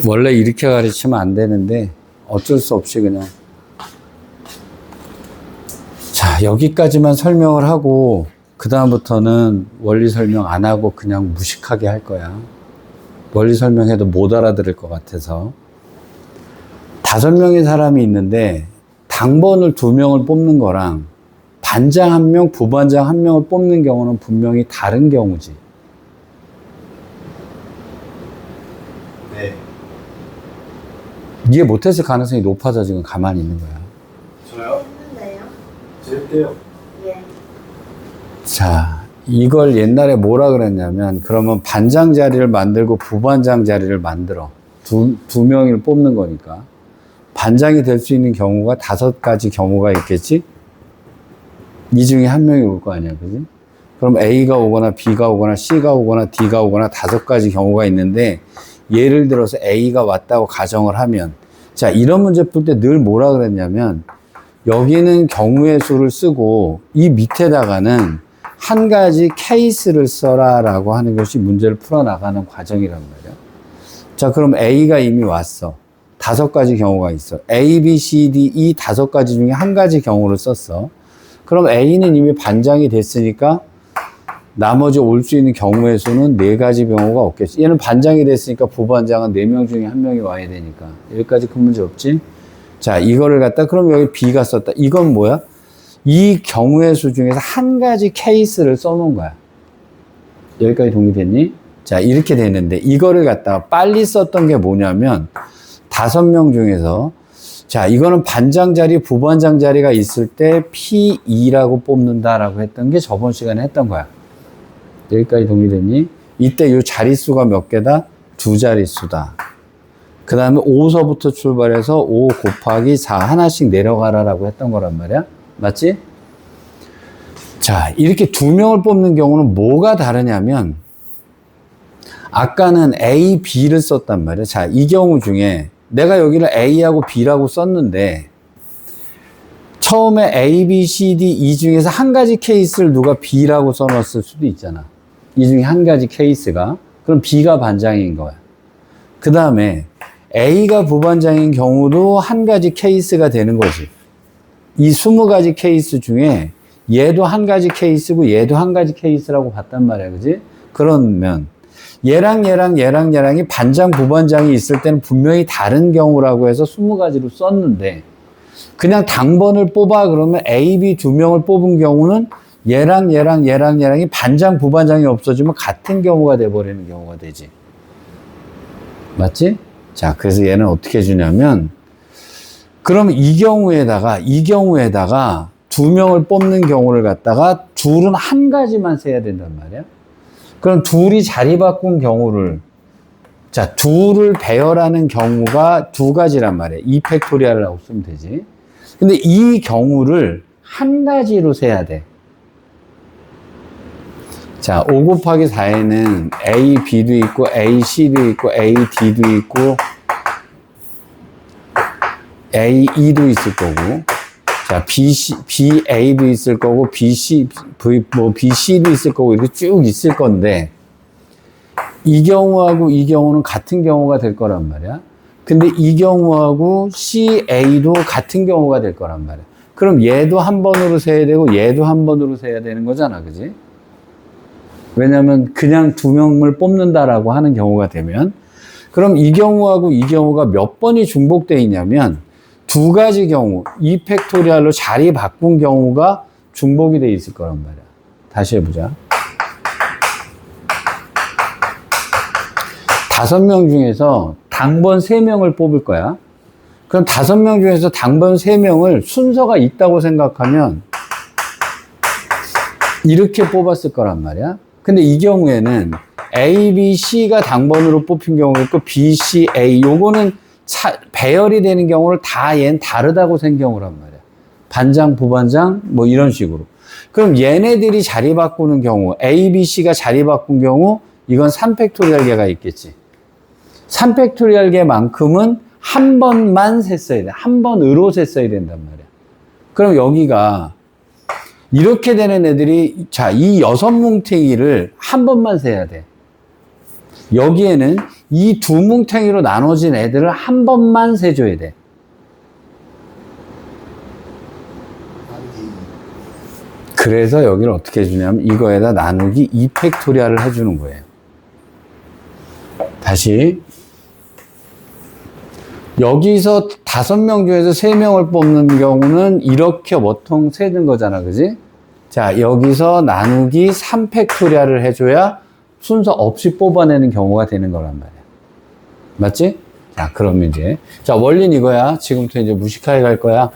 원래 이렇게 가르치면 안 되는데 어쩔 수 없이 그냥. 자, 여기까지만 설명을 하고 그 다음부터는 원리 설명 안 하고 그냥 무식하게 할 거야. 원리 설명해도 못 알아들을 것 같아서. 5명의 사람이 있는데 당번을 2명을 뽑는 거랑 반장 1명, 부반장 1명을 뽑는 경우는 분명히 다른 경우지. 네. 이해 못했을 가능성이 높아서 지금 가만히 있는 거야. 저요? 했는데요? 절대요. 예. 자, 이걸 옛날에 뭐라 그랬냐면, 그러면 반장 자리를 만들고 부반장 자리를 만들어. 두 명을 뽑는 거니까. 반장이 될 수 있는 경우가 5가지 경우가 있겠지? 이 중에 1명이 올 거 아니야, 그지? 그럼 A가 오거나 B가 오거나 C가 오거나 D가 오거나 5가지 경우가 있는데, 예를 들어서 A가 왔다고 가정을 하면, 자, 이런 문제 풀 때 늘 뭐라 그랬냐면, 여기는 경우의 수를 쓰고, 이 밑에다가는 한 가지 케이스를 써라 라고 하는 것이 문제를 풀어나가는 과정이란 말이야. 자, 그럼 A가 이미 왔어. 5가지 경우가 있어. A, B, C, D, E 5가지 중에 한 가지 경우를 썼어. 그럼 A는 이미 반장이 됐으니까 나머지 올 수 있는 경우의 수는 4가지 경우가 없겠지. 얘는 반장이 됐으니까 부반장은 4명 중에 1명이 와야 되니까. 여기까지 큰 문제 없지? 자, 이거를 갖다, 그럼 여기 B가 썼다. 이건 뭐야? 이 경우의 수 중에서 한 가지 케이스를 써놓은 거야. 여기까지 동의됐니? 자, 이렇게 되는데, 이거를 갖다가 빨리 썼던 게 뭐냐면, 5명 중에서, 자, 이거는 반장 자리, 부반장 자리가 있을 때 P2라고 뽑는다라고 했던 게 저번 시간에 했던 거야. 여기까지 동의됐니? 이때 이 자릿수가 몇 개다? 2자릿수다. 그 다음에 5서부터 출발해서 5 곱하기 4 하나씩 내려가라라고 했던 거란 말이야. 맞지? 자, 이렇게 2명을 뽑는 경우는 뭐가 다르냐면, 아까는 A, B를 썼단 말이야. 자, 이 경우 중에 내가 여기를 A하고 B라고 썼는데, 처음에 A, B, C, D, E 중에서 한 가지 케이스를 누가 B라고 써놨을 수도 있잖아. 이 중에 한 가지 케이스가. 그럼 B가 반장인 거야. 그 다음에 A가 부반장인 경우도 한 가지 케이스가 되는 거지. 이 20가지 케이스 중에 얘도 한 가지 케이스고 얘도 한 가지 케이스라고 봤단 말이야. 그지? 그러면 얘랑이 반장, 부반장이 있을 때는 분명히 다른 경우라고 해서 20가지로 썼는데, 그냥 당번을 뽑아 그러면 A, B 2명을 뽑은 경우는 얘랑이 반장, 부반장이 없어지면 같은 경우가 돼버리는 경우가 되지. 맞지? 자, 그래서 얘는 어떻게 해주냐면, 그럼 이 경우에다가 2명을 뽑는 경우를 갖다가 둘은 한 가지만 세야 된단 말이야. 그럼 둘이 자리 바꾼 경우를, 자, 둘을 배열하는 경우가 2가지란 말이야. 2팩토리얼이라고 쓰면 되지. 근데 이 경우를 한 가지로 세야 돼. 자, 5 곱하기 4에는 A, B도 있고, A, C도 있고, A, D도 있고, A, E도 있을 거고, 자, B, A도 있을 거고, B, C도 있을 거고, 이렇게 쭉 있을 건데, 이 경우하고 이 경우는 같은 경우가 될 거란 말이야. 근데 이 경우하고 C, A도 같은 경우가 될 거란 말이야. 그럼 얘도 한 번으로 세야 되고, 얘도 한 번으로 세야 되는 거잖아. 그지? 왜냐면 그냥 2명을 뽑는다라고 하는 경우가 되면, 그럼 이 경우하고 이 경우가 몇 번이 중복되어 있냐면, 2가지 경우, 2팩토리얼로 자리 바꾼 경우가 중복이 되어 있을 거란 말이야. 다시 해보자. 5명 중에서 당번 3명을 뽑을 거야. 그럼 5명 중에서 당번 3명을 순서가 있다고 생각하면 이렇게 뽑았을 거란 말이야. 근데 이 경우에는 A, B, C가 당번으로 뽑힌 경우가 있고, B, C, A, 요거는 배열이 되는 경우를 얘는 다르다고 생긴 경우란 말이야. 반장, 부반장, 뭐 이런 식으로. 그럼 얘네들이 자리 바꾸는 경우, A, B, C가 자리 바꾼 경우, 이건 3팩토리얼계가 있겠지. 3팩토리얼계만큼은 한 번만 셌어야 돼. 한 번으로 셌어야 된단 말이야. 그럼 여기가 이렇게 되는 애들이, 자, 이 6뭉탱이를 한 번만 세야 돼. 여기에는 이 두 뭉탱이로 나눠진 애들을 한 번만 세줘야 돼. 그래서 여기를 어떻게 해주냐면 이거에다 나누기 2팩토리얼을 해주는 거예요. 다시 여기서 5명 중에서 3명을 뽑는 경우는 이렇게 보통 세는 거잖아, 그지? 자, 여기서 나누기 3팩토리얼을 해줘야 순서 없이 뽑아내는 경우가 되는 거란 말이야. 맞지? 자, 그러면 이제 자, 원리는 이거야. 지금부터 이제 무식하게 갈 거야.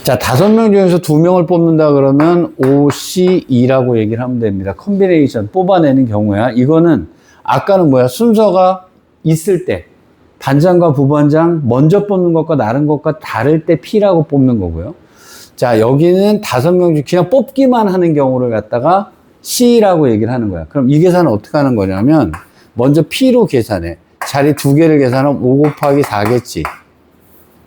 자, 5명 중에서 2명을 뽑는다 그러면 OC2라고 얘기를 하면 됩니다. 컨비네이션 뽑아내는 경우야. 이거는 아까는 뭐야? 순서가 있을 때 반장과 부반장 먼저 뽑는 것과 다른 것과 다를 때 P라고 뽑는 거고요. 자, 여기는 5명 중 그냥 뽑기만 하는 경우를 갖다가 C라고 얘기를 하는 거야. 그럼 이 계산은 어떻게 하는 거냐면 먼저 P로 계산해. 자리 2개를 계산하면 5 곱하기 4겠지.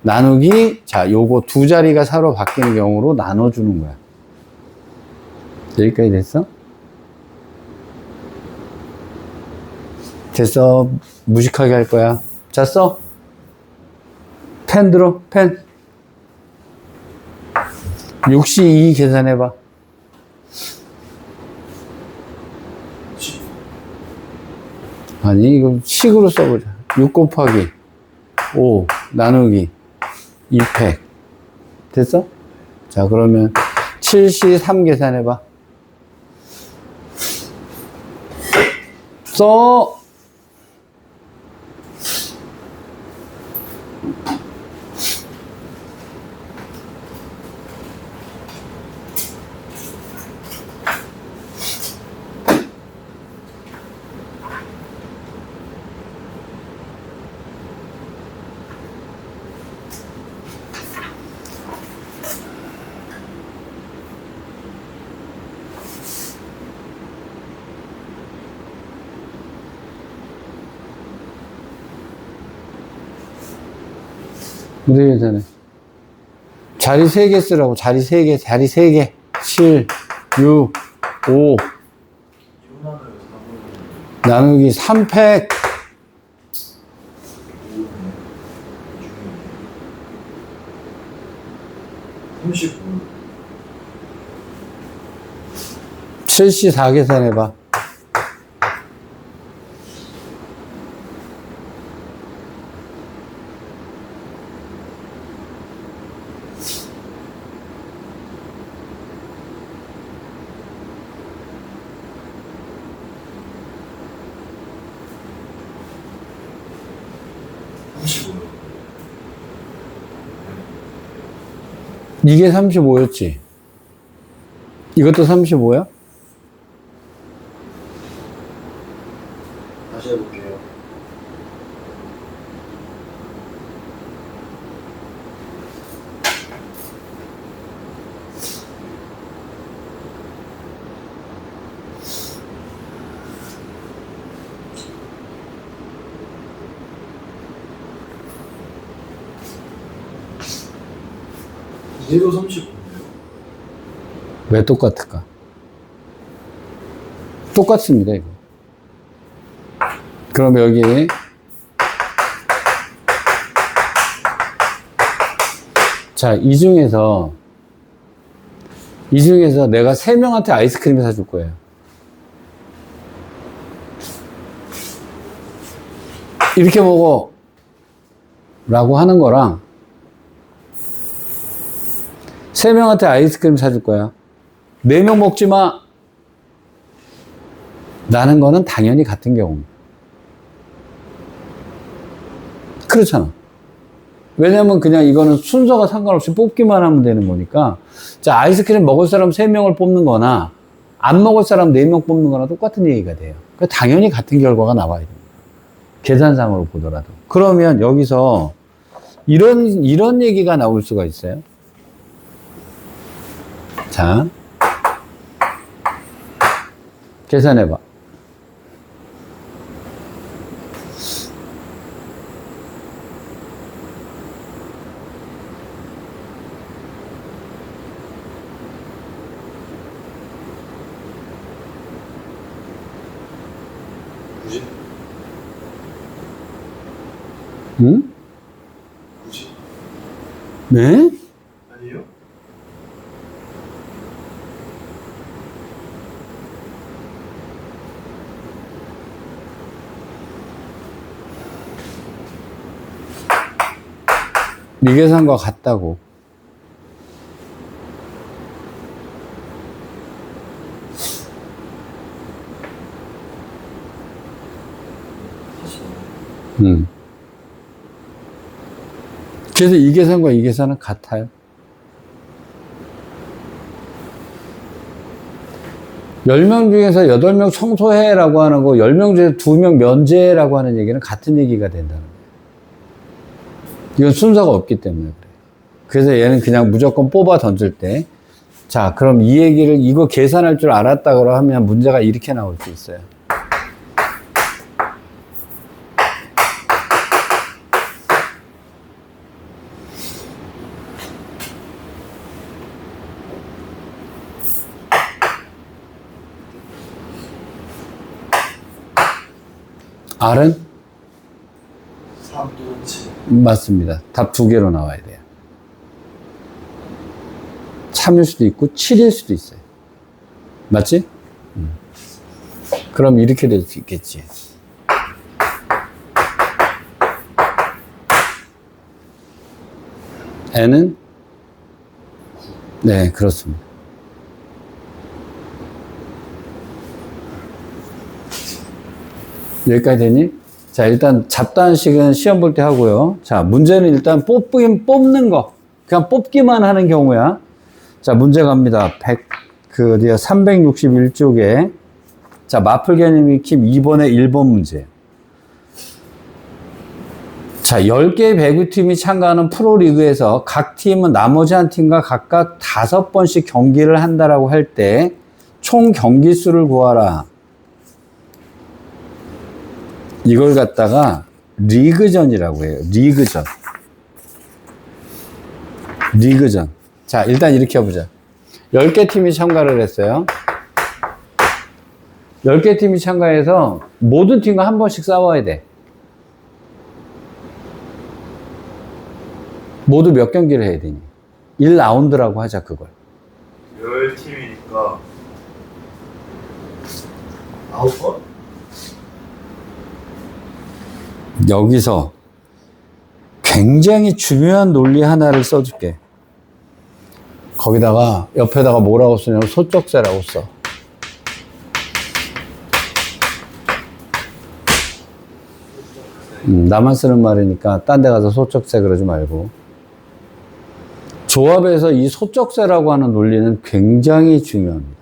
나누기, 자, 요거 2자리가 서로 바뀌는 경우로 나눠주는 거야. 여기까지 됐어? 됐어. 무식하게 할 거야. 자, 써. 펜 들어, 펜. 62 계산해봐. 아니, 이거 식으로 써보자. 6 곱하기 5 나누기 2팩. 됐어? 자, 그러면 73 계산해봐. 써. 어떻게 계산해? 자리 3개 쓰라고. 자리 3개, 자리 3개. 7, 6, 5. 나누기 3팩. 35. 74 계산해봐. 이게 35였지? 이것도 35야? 다시 해볼게요. 이제도 35인데요? 왜 똑같을까? 똑같습니다, 이거. 그럼 여기 자, 이 중에서 내가 3명한테 아이스크림 사줄 거예요. 이렇게 먹어 라고 하는 거랑 3명한테 아이스크림 사줄 거야. 4명 먹지 마 라는 거는 당연히 같은 경우입니다. 그렇잖아. 왜냐면 그냥 이거는 순서가 상관없이 뽑기만 하면 되는 거니까. 자, 아이스크림 먹을 사람 3명을 뽑는 거나 안 먹을 사람 4명 뽑는 거나 똑같은 얘기가 돼요. 그러니까 당연히 같은 결과가 나와야 됩니다. 계산상으로 보더라도. 그러면 여기서 이런 얘기가 나올 수가 있어요. 자, 계산해봐. 응? 굳이? 네? 아니에요? 미계산과 같다고. 그래서 이 계산과 이 계산은 같아요. 10명 중에서 8명 청소해라고 하는 거, 10명 중에서 2명 면제라고 하는 얘기는 같은 얘기가 된다는 거예요. 이건 순서가 없기 때문에 그래요. 그래서 얘는 그냥 무조건 뽑아 던질 때, 자, 그럼 이 얘기를, 이거 계산할 줄 알았다고 하면 문제가 이렇게 나올 수 있어요. R은? 3 또는 7. 맞습니다. 답 2개로 나와야 돼요. 3일 수도 있고 7일 수도 있어요. 맞지? 그럼 이렇게 될 수 있겠지. N은? 네, 그렇습니다. 여기까지 되니? 자, 일단 잡다한식은 시험 볼 때 하고요. 자, 문제는 일단 뽑는 거. 그냥 뽑기만 하는 경우야. 자, 문제 갑니다. 361쪽에. 자, 마플 개념 익힘 2번에 1번 문제. 자, 10개의 배구팀이 참가하는 프로리그에서 각 팀은 나머지 한 팀과 각각 5번씩 경기를 한다라고 할 때 총 경기 수를 구하라. 이걸 갖다가 리그전이라고 해요. 리그전. 자, 일단 이렇게 해보자. 10개 팀이 참가를 했어요. 10개 팀이 참가해서 모든 팀과 한 번씩 싸워야 돼. 모두 몇 경기를 해야 되니? 1라운드라고 하자, 그걸. 10팀이니까 9번? 여기서 굉장히 중요한 논리 하나를 써줄게. 거기다가 옆에다가 뭐라고 쓰냐면 소쩍새라고 써. 나만 쓰는 말이니까 딴 데 가서 소쩍새 그러지 말고. 조합에서 이 소쩍새라고 하는 논리는 굉장히 중요합니다.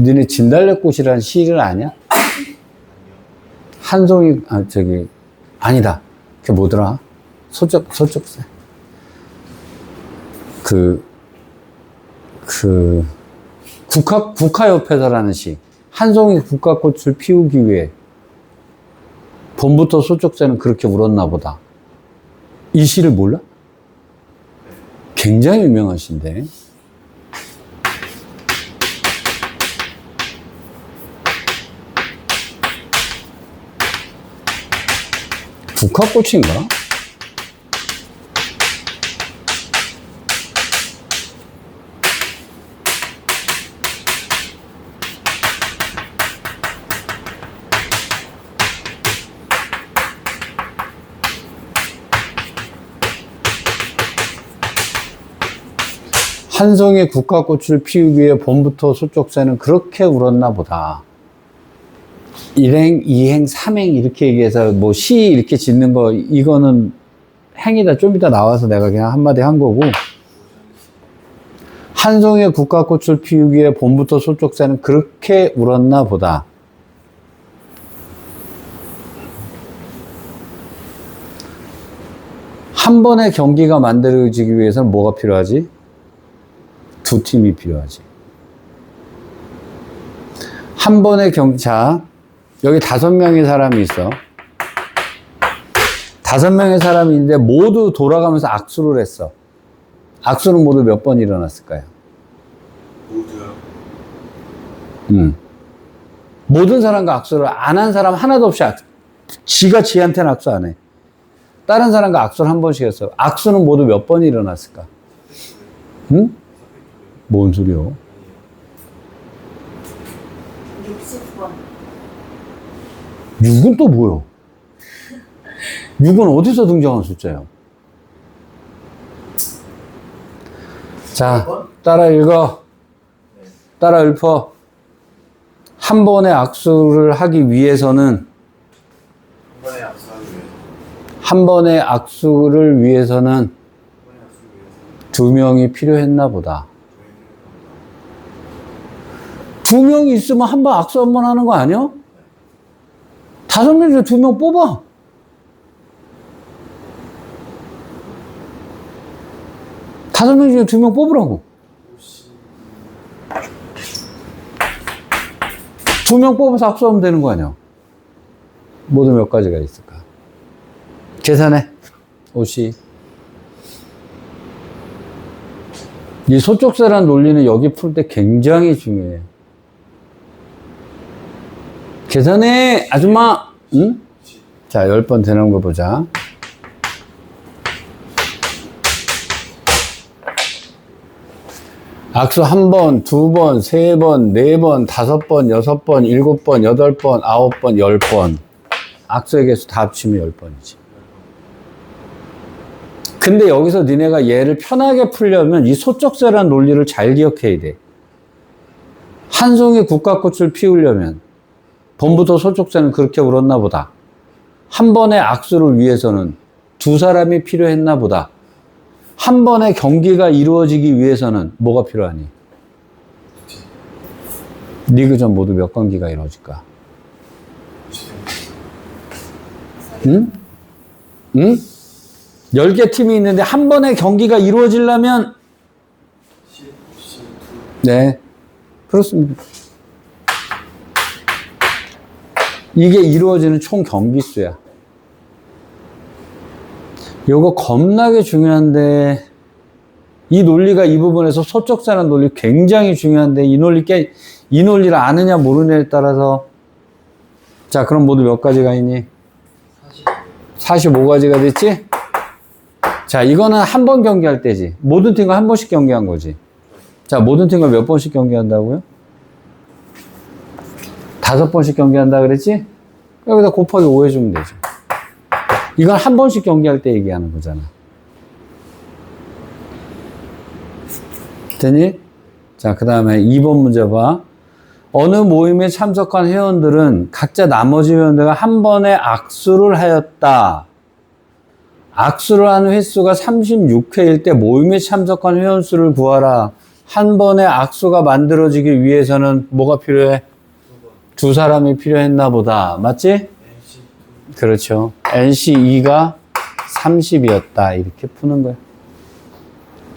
너네 진달래꽃이라는 시를 아냐? 한송이, 아니다. 그게 뭐더라? 소쩍새. 국화협회서라는 시. 한송이 국화꽃을 피우기 위해 봄부터 소쩍새는 그렇게 울었나 보다. 이 시를 몰라? 굉장히 유명한 시인데. 국화꽃인가? 한 송이 국화꽃을 피우기 위해 봄부터 소쩍새는 그렇게 울었나 보다. 1행, 2행, 3행 이렇게 얘기해서 뭐 시 이렇게 짓는 거 이거는 행이다. 좀 이따 나와서 내가 그냥 한마디 한 거고. 한 송이의 국화꽃을 피우기 위해 봄부터 소쩍새는 그렇게 울었나 보다. 한 번의 경기가 만들어지기 위해서는 뭐가 필요하지? 2팀이 필요하지. 한 번의 자, 여기 5명의 사람이 있어. 5명의 사람이 있는데 모두 돌아가면서 악수를 했어. 악수는 모두 몇 번 일어났을까요? 모두요? 모든 사람과 악수를 안 한 사람 하나도 없이 지가 지한테는 악수 안 해. 다른 사람과 악수를 한 번씩 했어. 악수는 모두 몇 번이 일어났을까? 응? 뭔 소리요? 60번. 6은 또 뭐요? 6은 어디서 등장한 숫자예요? 자, 따라 읽어. 따라 읊어. 한 번의 악수를 하기 위해서는 한 번에 악수하기 위해서. 한 번의 악수를 위해서는 한 번에 악수를 위해서. 두 명이 필요했나 보다. 두 명이 있으면 한 번 악수 한 번 하는 거 아니야? 5명 중에 2명 뽑아. 다섯 명 중에 2명 뽑으라고. 2명 뽑아서 악수하면 되는 거 아니야? 모두 몇 가지가 있을까? 계산해. 50. 이 소쪽세란 논리는 여기 풀 때 굉장히 중요해. 계산해, 아줌마! 응? 자, 10번 되는 거 보자. 악수 1번, 2번, 3번, 4번, 5번, 6번, 7번, 8번, 9번, 10번. 악수의 개수 다 합치면 10번이지. 근데 여기서 니네가 얘를 편하게 풀려면 이 소쪽세라는 논리를 잘 기억해야 돼. 한 송이 국화꽃을 피우려면 봄부터 소쪽세는 그렇게 울었나 보다. 한 번의 악수를 위해서는 두 사람이 필요했나 보다. 한 번의 경기가 이루어지기 위해서는 뭐가 필요하니? 리그전 모두 몇 경기가 이루어질까? 응? 응? 10개 팀이 있는데 한 번의 경기가 이루어지려면 네, 그렇습니다. 이게 이루어지는 총 경기 수야. 요거 겁나게 중요한데 이 논리가 이 부분에서 소쪽사라는 논리 굉장히 중요한데 이 논리를 아느냐 모르느냐에 따라서 자, 그럼 모두 몇 가지가 있니? 45가지가 됐지? 자, 이거는 한 번 경기할 때지. 모든 팀과 한 번씩 경기한 거지. 자, 모든 팀과 몇 번씩 경기한다고요? 5번씩 경기한다 그랬지? 여기다 곱하기 5 해주면 되죠. 이건 한 번씩 경기할 때 얘기하는 거잖아. 됐니? 자, 그 다음에 2번 문제 봐. 어느 모임에 참석한 회원들은 각자 나머지 회원들과 한 번에 악수를 하였다. 악수를 하는 횟수가 36회일 때 모임에 참석한 회원 수를 구하라. 한 번에 악수가 만들어지기 위해서는 뭐가 필요해? 두 사람이 필요했나 보다. 맞지? 그렇죠. NC2가 30이었다. 이렇게 푸는 거야.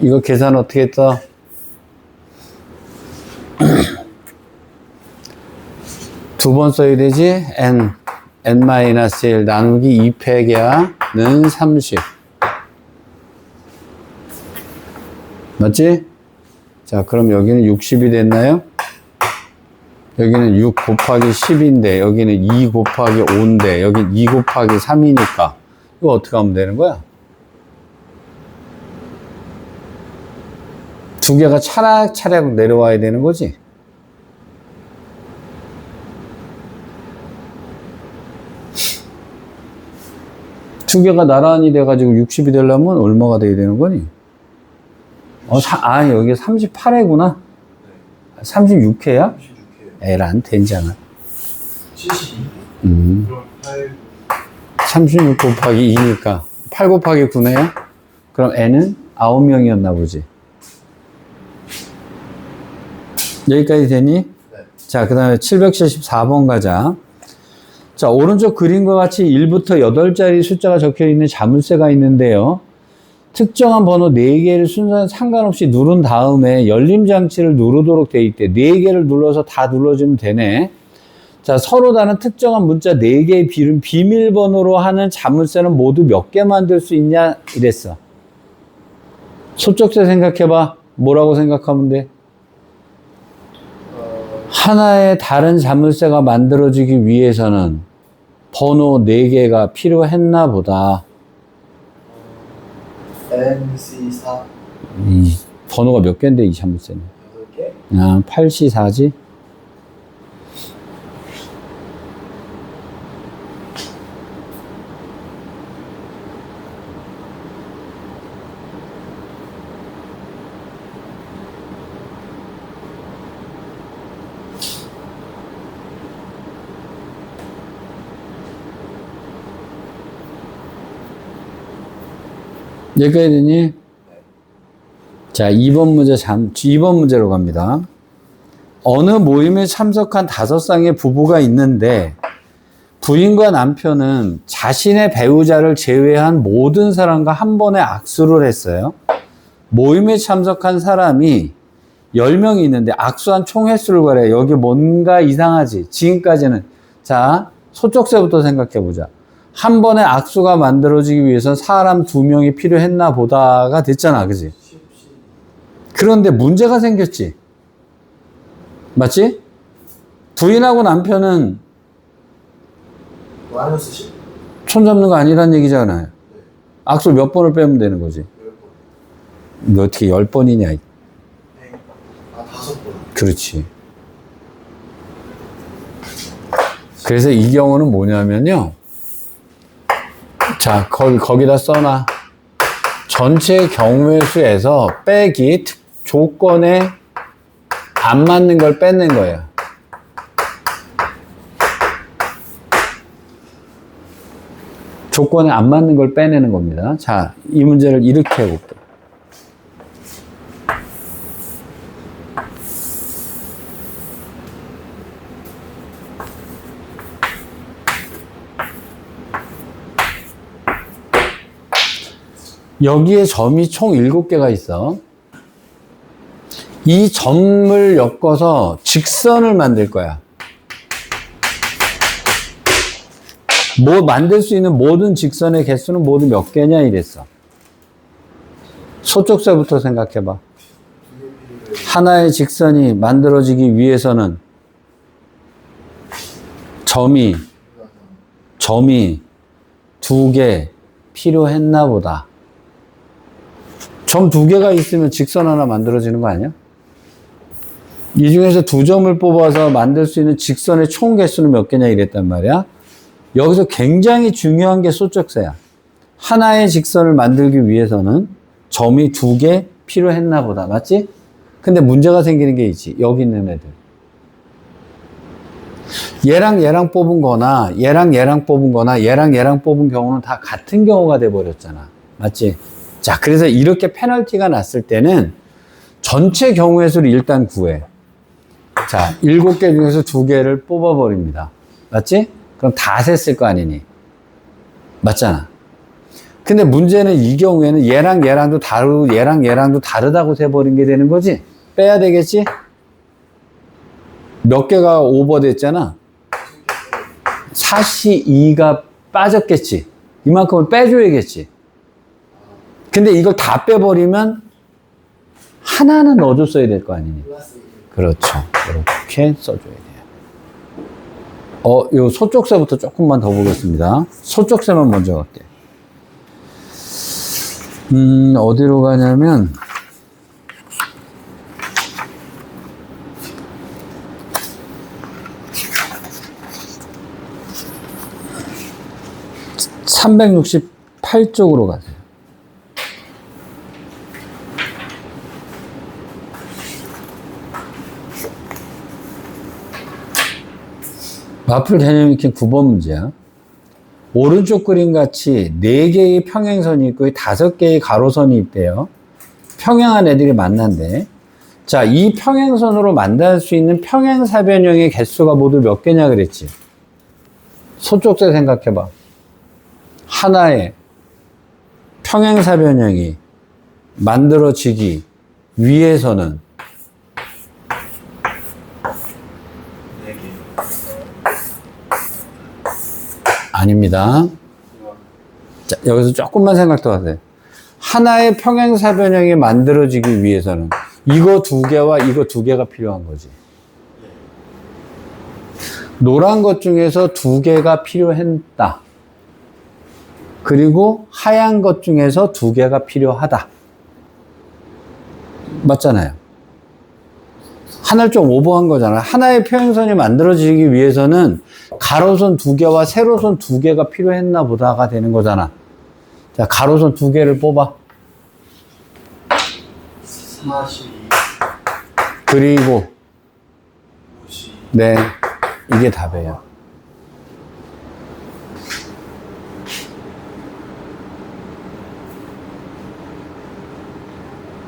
이거 계산 어떻게 했어? 두 번 써야 되지? N-1 나누기 2팩이야. 는 30. 맞지? 자, 그럼 여기는 60이 됐나요? 여기는 6 곱하기 10인데, 여기는 2 곱하기 5인데, 여기는 2 곱하기 3이니까. 이거 어떻게 하면 되는 거야? 두 개가 차례차례 내려와야 되는 거지? 두 개가 나란히 돼가지고 60이 되려면 얼마가 돼야 되는 거니? 여기 38회구나. 36회야? 36회요. 에란 된잖아. 72. 음. 그럼 8. 36 곱하기 2니까 8 곱하기 9네요? 그럼 N은 9명이었나 보지. 여기까지 되니? 네. 자, 그 다음에 774번 가자. 자, 오른쪽 그림과 같이 1부터 8자리 숫자가 적혀 있는 자물쇠가 있는데요. 특정한 번호 4개를 순서에 상관없이 누른 다음에 열림 장치를 누르도록 돼 있대. 4개를 눌러서 다 눌러주면 되네. 자, 서로 다른 특정한 문자 4개의 비밀번호로 하는 자물쇠는 모두 몇 개 만들 수 있냐? 이랬어. 소쪽세 생각해봐. 뭐라고 생각하면 돼? 하나의 다른 자물쇠가 만들어지기 위해서는 번호 4개가 필요했나 보다. NC4 이 번호가 몇 개인데 23세. 6개? 아, 8C4지? 여기까지 되니? 자, 2번 문제 2번 문제로 갑니다. 어느 모임에 참석한 5쌍의 부부가 있는데 부인과 남편은 자신의 배우자를 제외한 모든 사람과 한 번에 악수를 했어요. 모임에 참석한 사람이 10명이 있는데 악수한 총 횟수를 구하래. 여기 뭔가 이상하지? 지금까지는. 자, 소쪽새부터 생각해 보자. 한 번에 악수가 만들어지기 위해선 사람 2명이 필요했나 보다가 됐잖아. 그지? 그런데 문제가 생겼지. 맞지? 부인하고 남편은 마이너스 10? 손 잡는 거 아니란 얘기잖아요. 악수 몇 번을 빼면 되는 거지. 10번. 너 어떻게 10번이냐. 아, 5번. 그렇지. 그래서 이 경우는 뭐냐면요. 자, 거기다 써놔. 전체 경우의 수에서 빼기 조건에 안 맞는 걸 뺏는 거예요. 조건에 안 맞는 걸 빼내는 겁니다. 자, 이 문제를 이렇게 해볼게요. 여기에 점이 총 7개가 있어. 이 점을 엮어서 직선을 만들 거야. 뭐 만들 수 있는 모든 직선의 개수는 모두 몇 개냐 이랬어. 소쪽새부터 생각해봐. 하나의 직선이 만들어지기 위해서는 점이 2개 필요했나 보다. 점 2개가 있으면 직선 하나 만들어지는 거 아니야? 이 중에서 2점을 뽑아서 만들 수 있는 직선의 총 개수는 몇 개냐 이랬단 말이야. 여기서 굉장히 중요한 게 소쪽새야. 하나의 직선을 만들기 위해서는 점이 2개 필요했나 보다. 맞지? 근데 문제가 생기는 게 있지. 여기 있는 애들. 얘랑 얘랑 뽑은 거나 얘랑 얘랑 뽑은 거나 얘랑 얘랑 뽑은 경우는 다 같은 경우가 돼버렸잖아. 맞지? 자, 그래서 이렇게 페널티가 났을 때는 전체 경우의 수를 일단 구해. 자, 7개 중에서 2개를 뽑아버립니다. 맞지? 그럼 다 셌을 거 아니니? 맞잖아. 근데 문제는 이 경우에는 얘랑 얘랑도 다르고 얘랑 얘랑도 다르다고 돼버린 게 되는 거지? 빼야 되겠지? 몇 개가 오버됐잖아? 42가 빠졌겠지? 이만큼을 빼줘야겠지? 근데 이걸 다 빼버리면 하나는 넣어줬어야 될 거 아니니? 그렇죠. 이렇게 써줘야 돼요. 요 소쪽새부터 조금만 더 보겠습니다. 소쪽새만 먼저 갈게. 어디로 가냐면, (368쪽으로) 가세요. 마플 개념 익힌 9번 문제야. 오른쪽 그림 같이 4개의 평행선이 있고 5개의 가로선이 있대요. 평행한 애들이 만난대. 자, 이 평행선으로 만날 수 있는 평행사변형의 개수가 모두 몇 개냐 그랬지? 소쪽새 생각해봐. 하나의 평행사변형이 만들어지기 위해서는 아닙니다. 자, 여기서 조금만 생각 더 하세요. 하나의 평행사변형이 만들어지기 위해서는 이거 2개와 이거 2개가 필요한 거지. 노란 것 중에서 2개가 필요했다. 그리고 하얀 것 중에서 2개가 필요하다. 맞잖아요. 하나를 좀 오버한 거잖아요. 하나의 평행선이 만들어지기 위해서는 가로선 2개와 세로선 2개가 필요했나 보다가 되는 거잖아. 자, 가로선 2개를 뽑아. 42, 그리고 50. 네, 이게 답이에요.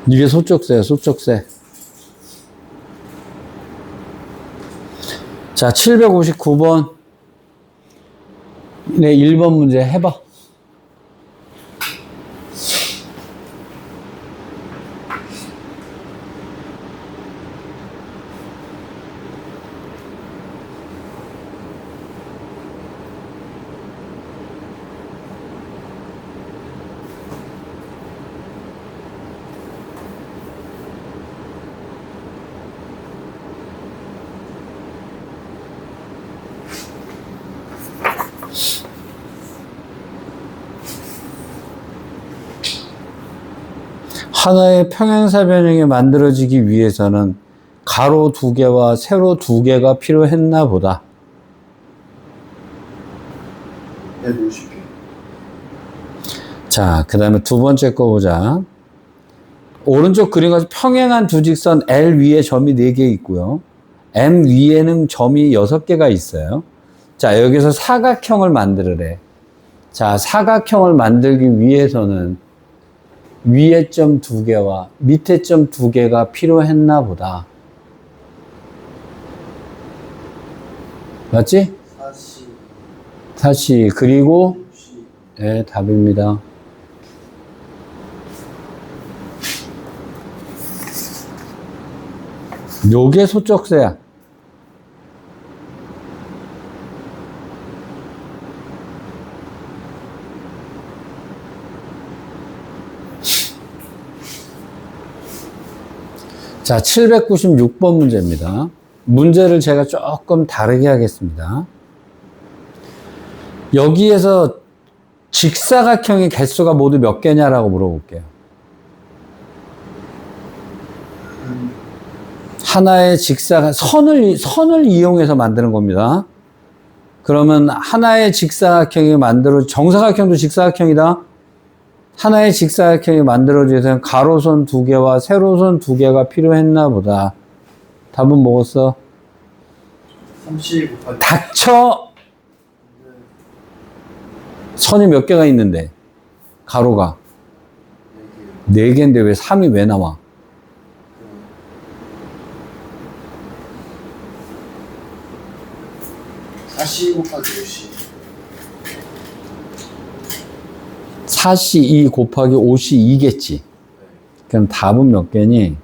이게 소쪽새예요, 소쪽새. 자, 759번. 네, 1번 문제 해봐. 하나의 평행사 변형이 만들어지기 위해서는 가로 2개와 세로 2개가 필요했나 보다. 150개. 자, 그 다음에 두 번째 거 보자. 오른쪽 그림에서 평행한 두 직선 L 위에 점이 4개 있고요. M 위에는 점이 6개가 있어요. 자, 여기서 사각형을 만들으래. 자, 사각형을 만들기 위해서는 위에 점 2개와 밑에 점 2개가 필요했나 보다. 맞지? 40, 다시, 그리고, 60. 네, 답입니다. 요게 소쪽새야. 자, 796번 문제입니다. 문제를 제가 조금 다르게 하겠습니다. 여기에서 직사각형의 개수가 모두 몇 개냐라고 물어볼게요. 하나의 선을 이용해서 만드는 겁니다. 그러면 하나의 직사각형이 정사각형도 직사각형이다. 하나의 직사각형이 만들어지면 가로선 2개와 세로선 2개가 필요했나 보다. 답은 뭐겠어? 30 곱하기 닥쳐! 선이 몇 개가 있는데? 가로가 4개인데 왜 3이 왜 나와? 40 곱하기 50. 42 곱하기 5이 2겠지. 그럼 답은 몇 개니?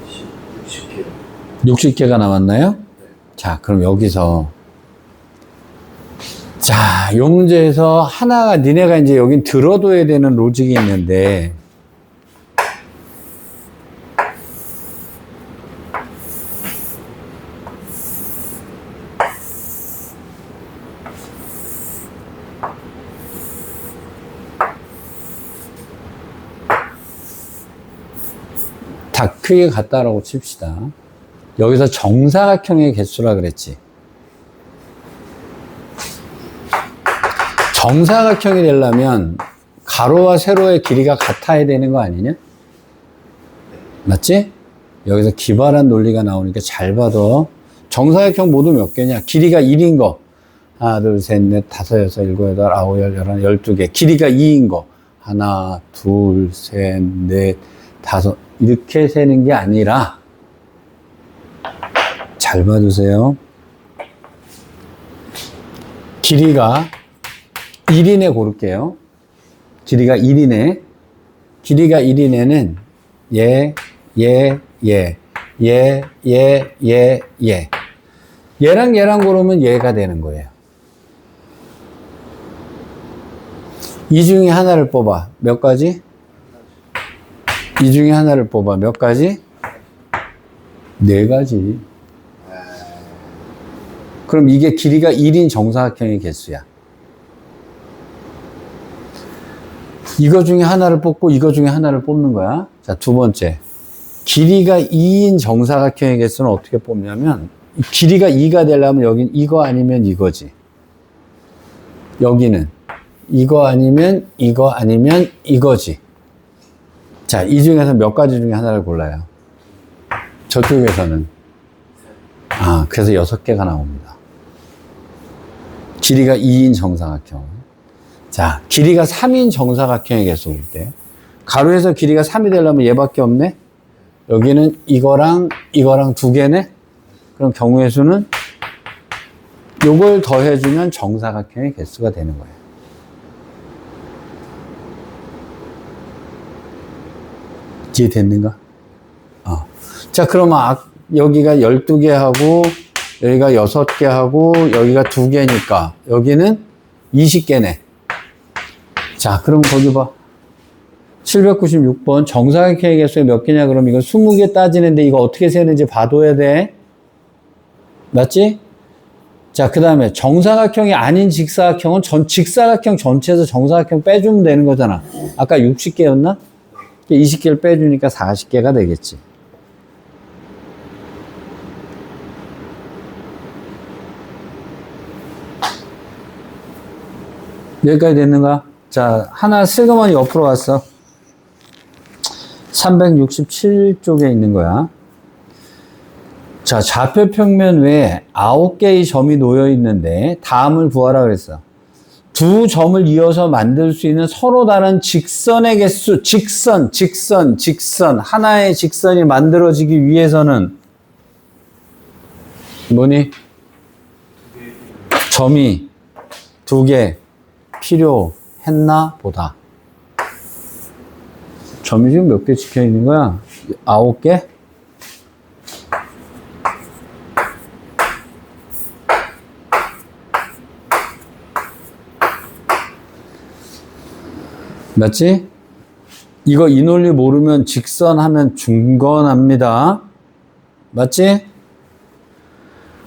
곱하기 60개가 남았나요? 자, 그럼 여기서 자, 요 문제에서 하나가 니네가 이제 여긴 들어둬야 되는 로직이 있는데 다 크게 같다라고 칩시다. 여기서 정사각형의 개수라 그랬지. 정사각형이 되려면 가로와 세로의 길이가 같아야 되는 거 아니냐? 맞지? 여기서 기발한 논리가 나오니까 잘 봐도 정사각형 모두 몇 개냐? 길이가 1인 거. 하나, 둘, 셋, 넷, 다섯, 여섯, 일곱, 여덟, 아홉, 열, 열하나, 12개. 길이가 2인 거. 하나, 둘, 셋, 넷, 다섯. 이렇게 세는 게 아니라 잘 봐주세요. 길이가 1인에 고를게요. 길이가 1인에. 길이가 1인에는 얘. 얘랑 얘랑 고르면 얘가 되는 거예요. 이 중에 하나를 뽑아. 몇 가지? 이 중에 하나를 뽑아. 몇 가지? 네 가지. 그럼 이게 길이가 1인 정사각형의 개수야. 이거 중에 하나를 뽑고 이거 중에 하나를 뽑는 거야. 자, 두 번째. 길이가 2인 정사각형의 개수는 어떻게 뽑냐면, 길이가 2가 되려면 여긴 이거 아니면 이거지. 여기는 이거 아니면 이거 아니면 이거지. 자, 이 중에서 몇 가지 중에 하나를 골라요. 저쪽에서는. 그래서 6개가 나옵니다. 길이가 2인 정사각형. 자, 길이가 3인 정사각형의 개수 볼게. 가로에서 길이가 3이 되려면 얘밖에 없네? 여기는 이거랑 이거랑 2개네? 그럼 경우의 수는 요걸 더해주면 정사각형의 개수가 되는 거예요. 이해됐는가? 자, 그러면 여기가 12개 하고, 여기가 6개 하고, 여기가 2개니까, 여기는 20개네. 자, 그럼 거기 봐. 796번 정사각형의 개수가 몇 개냐? 그럼 이거 20개 따지는데 이거 어떻게 세는지 봐둬야 돼. 맞지? 자, 그 다음에 정사각형이 아닌 직사각형은 직사각형 전체에서 정사각형 빼주면 되는 거잖아. 아까 60개였나? 20개를 빼주니까 40개가 되겠지. 여기까지 됐는가? 자, 하나 슬그머니 옆으로 갔어. 367쪽에 있는 거야. 자, 좌표 평면 외에 9개의 점이 놓여 있는데 다음을 구하라 그랬어. 두 점을 이어서 만들 수 있는 서로 다른 직선의 개수, 직선. 하나의 직선이 만들어지기 위해서는 뭐니? 점이 2개 필요했나 보다. 점이 지금 몇 개 찍혀 있는 거야? 9개? 맞지? 이 논리 모르면 직선 하면 중건합니다. 맞지?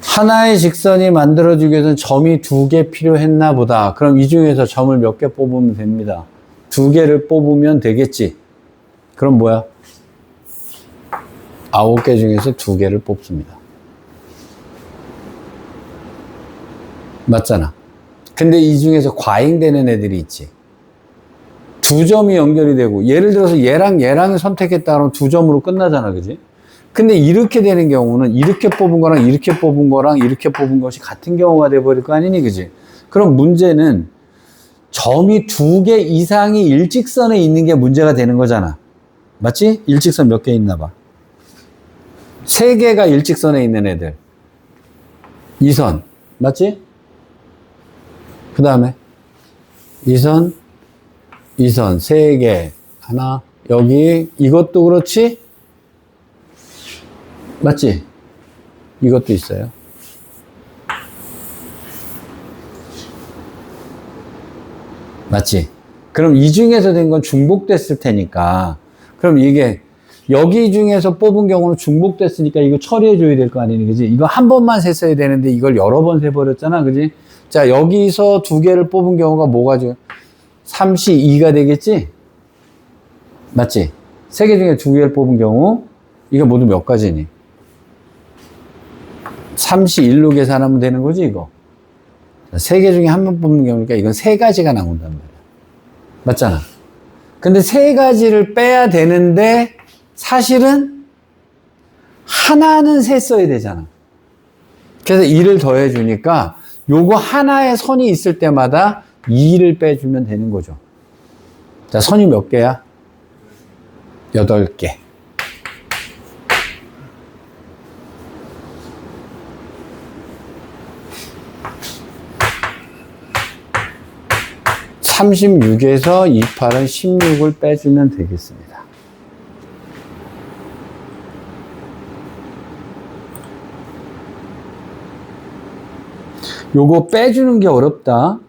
하나의 직선이 만들어지기 위해서는 점이 2개 필요했나 보다. 그럼 이 중에서 점을 몇 개 뽑으면 됩니다. 2개를 뽑으면 되겠지. 그럼 뭐야? 9개 중에서 2개를 뽑습니다. 맞잖아. 근데 이 중에서 과잉되는 애들이 있지. 2점이 연결이 되고, 예를 들어서 얘랑을 선택했다 그러면 2점으로 끝나잖아, 그지? 근데 이렇게 되는 경우는 이렇게 뽑은 거랑 이렇게 뽑은 거랑 이렇게 뽑은 것이 같은 경우가 돼버릴 거 아니니, 그지? 그럼 문제는 점이 2개 이상이 일직선에 있는 게 문제가 되는 거잖아. 맞지? 일직선 몇 개 있나 봐. 3개가 일직선에 있는 애들. 2선. 맞지? 그 다음에 2선, 3개. 하나, 여기, 이것도 그렇지? 맞지? 이것도 있어요. 맞지? 그럼 이 중에서 된 건 중복됐을 테니까. 그럼 이게, 여기 중에서 뽑은 경우는 중복됐으니까 이거 처리해줘야 될 거 아니니, 그지? 이거 한 번만 셌어야 되는데 이걸 여러 번 세버렸잖아, 그지? 자, 여기서 2개를 뽑은 경우가 뭐가 죠? 32가 되겠지? 맞지? 3개 중에 2개를 뽑은 경우, 이거 모두 몇 가지니? 31로 계산하면 되는 거지, 이거. 3개 중에 한 번 뽑는 경우니까 이건 3가지가 나온단 말이야. 맞잖아. 근데 3가지를 빼야 되는데, 사실은 하나는 셌어야 되잖아. 그래서 2를 더해주니까, 요거 하나의 선이 있을 때마다 2를 빼주면 되는 거죠. 자, 선이 몇 개야? 8개. (36에서) 28은 16을 빼주면 되겠습니다. 요거 빼주는 게 어렵다.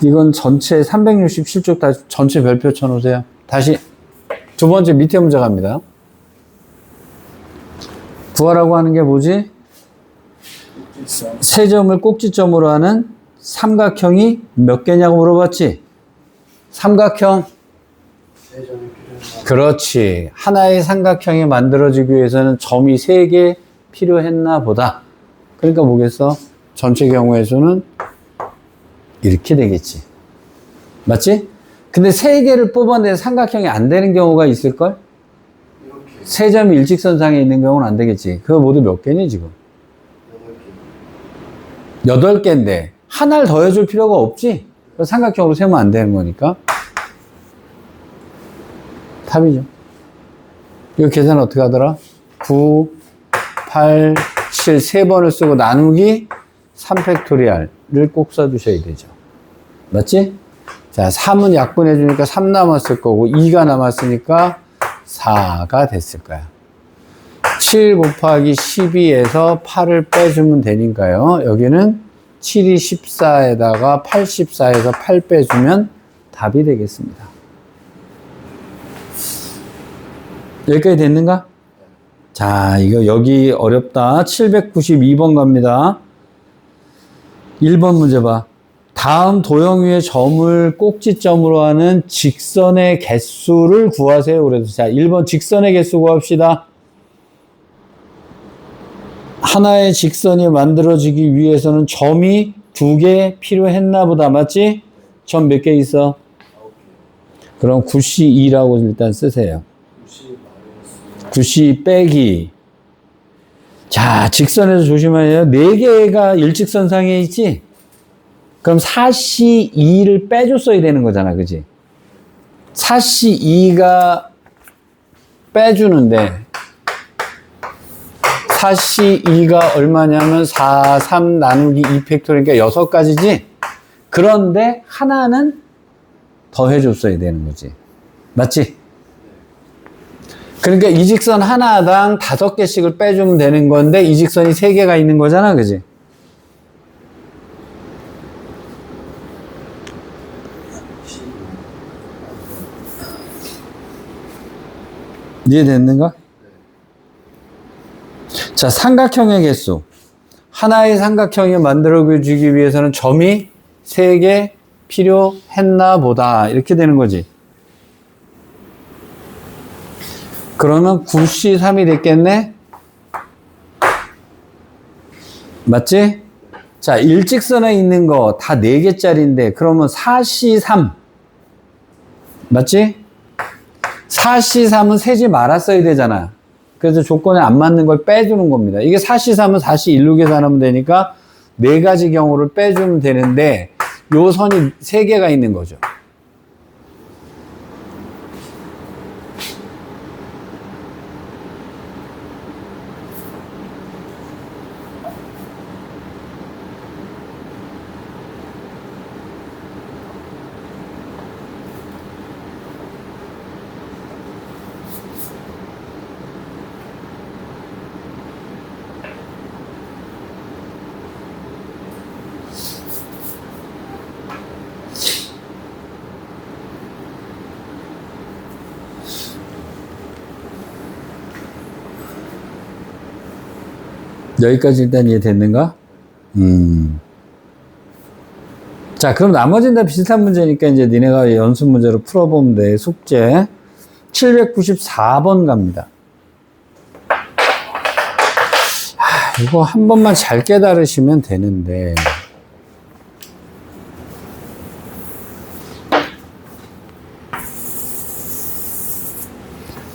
이건 전체 367쪽 다 전체 별표 쳐놓으세요. 다시 두 번째 밑에 문제 갑니다. 구하라고 하는 게 뭐지? 세 점을 꼭지점으로 하는 삼각형이 몇 개냐고 물어봤지? 삼각형. 세 점이 필요한 그렇지. 하나의 삼각형이 만들어지기 위해서는 점이 3개 필요했나 보다. 그러니까 뭐겠어? 전체 경우의 수는 이렇게 되겠지. 맞지? 근데 3개를 뽑았는데 삼각형이 안 되는 경우가 있을걸? 이렇게 세 점이 일직선상에 있는 경우는 안 되겠지. 그거 모두 몇 개니 지금? 8개. 8개인데 하나를 더해줄 필요가 없지? 삼각형으로 세면 안 되는 거니까. 답이죠. 이거 계산 어떻게 하더라? 9, 8, 7, 3번을 쓰고 나누기 3팩토리알을 꼭 써주셔야 되죠. 맞지? 자, 3은 약분해주니까 3 남았을 거고 2가 남았으니까 4가 됐을 거야. 7 곱하기 12에서 8을 빼주면 되니까요. 여기는 7이 14에다가 84에서 8 빼주면 답이 되겠습니다. 여기까지 됐는가? 자, 이거 여기 어렵다. 792번 갑니다. 1번 문제 봐. 다음 도형 위의 점을 꼭지점으로 하는 직선의 개수를 구하세요. 그래서 자, 1번 직선의 개수 구합시다. 하나의 직선이 만들어지기 위해서는 점이 2개 필요했나 보다. 맞지? 점 몇 개 있어? 9개. 그럼 9C2라고 일단 쓰세요. 9C 빼기. 자, 직선에서 조심하세요. 4개가 일직선상에 있지? 그럼 4C2를 빼줬어야 되는 거잖아. 그지? 4C2가 빼주는데 4C2가 얼마냐면 4, 3 나누기 2 팩토리니까 6가지지? 그런데 하나는 더 해줬어야 되는 거지. 맞지? 그러니까 이 직선 하나당 5개씩을 빼주면 되는 건데 이 직선이 3개가 있는 거잖아. 그지? 이해됐는가? 자, 삼각형의 개수. 하나의 삼각형이 만들어지기 위해서는 점이 3개 필요했나 보다. 이렇게 되는 거지. 그러면 9C3이 됐겠네? 맞지? 자, 일직선에 있는 거 다 4개짜리인데 그러면 4C3 맞지? 4C3은 세지 말았어야 되잖아. 그래서 조건에 안 맞는 걸 빼주는 겁니다. 이게 4C3은 4C1로 계산하면 되니까 4가지 경우를 빼주면 되는데 요 선이 3개가 있는 거죠. 여기까지 일단 이해됐는가? 자, 그럼 나머지는 다 비슷한 문제니까 이제 니네가 연습 문제로 풀어보면 돼. 숙제 794번 갑니다. 이거 한 번만 잘 깨달으시면 되는데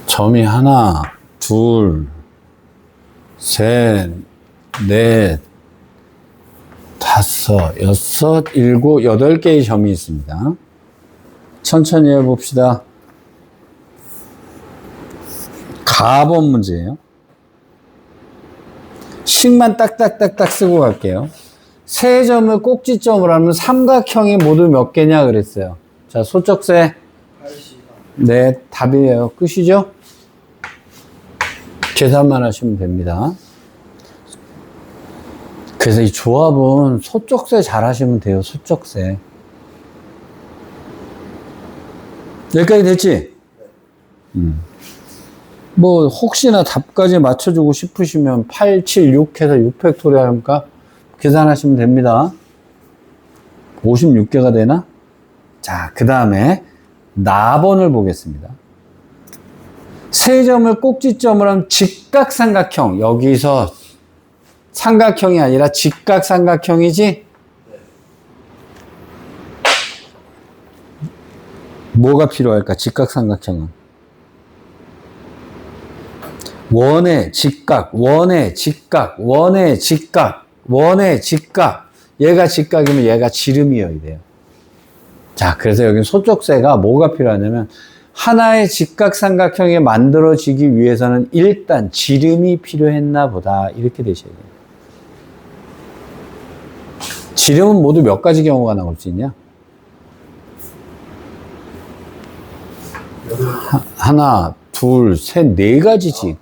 점이 하나, 둘, 셋, 넷, 다섯, 여섯, 일곱, 8개의 점이 있습니다. 천천히 해봅시다. 가번 문제예요. 식만 딱딱딱딱 쓰고 갈게요. 세 점을 꼭지점으로 하면 삼각형이 모두 몇 개냐 그랬어요. 자, 소쩍세. 8C3. 네, 답이에요. 끝이죠? 계산만 하시면 됩니다. 그래서 이 조합은 소쩍세 잘 하시면 돼요. 소쩍세. 여기까지 됐지? 뭐 혹시나 답까지 맞춰주고 싶으시면 8, 7, 6 해서 6팩토리얼 하니까 계산하시면 됩니다. 56개가 되나? 자, 그 다음에 나번을 보겠습니다. 세 점을 꼭지점으로 하면 직각삼각형. 여기서 삼각형이 아니라 직각삼각형이지? 뭐가 필요할까? 직각삼각형은 원의 직각, 원의 직각, 원의 직각, 원의 직각. 얘가 직각이면 얘가 지름이어야 돼요. 자, 그래서 여기 소쪽세가 뭐가 필요하냐면 하나의 직각삼각형이 만들어지기 위해서는 일단 지름이 필요했나 보다. 이렇게 되셔야 돼요. 지름은 모두 몇 가지 경우가 나올 수 있냐? 하나, 둘, 셋, 네 가지지.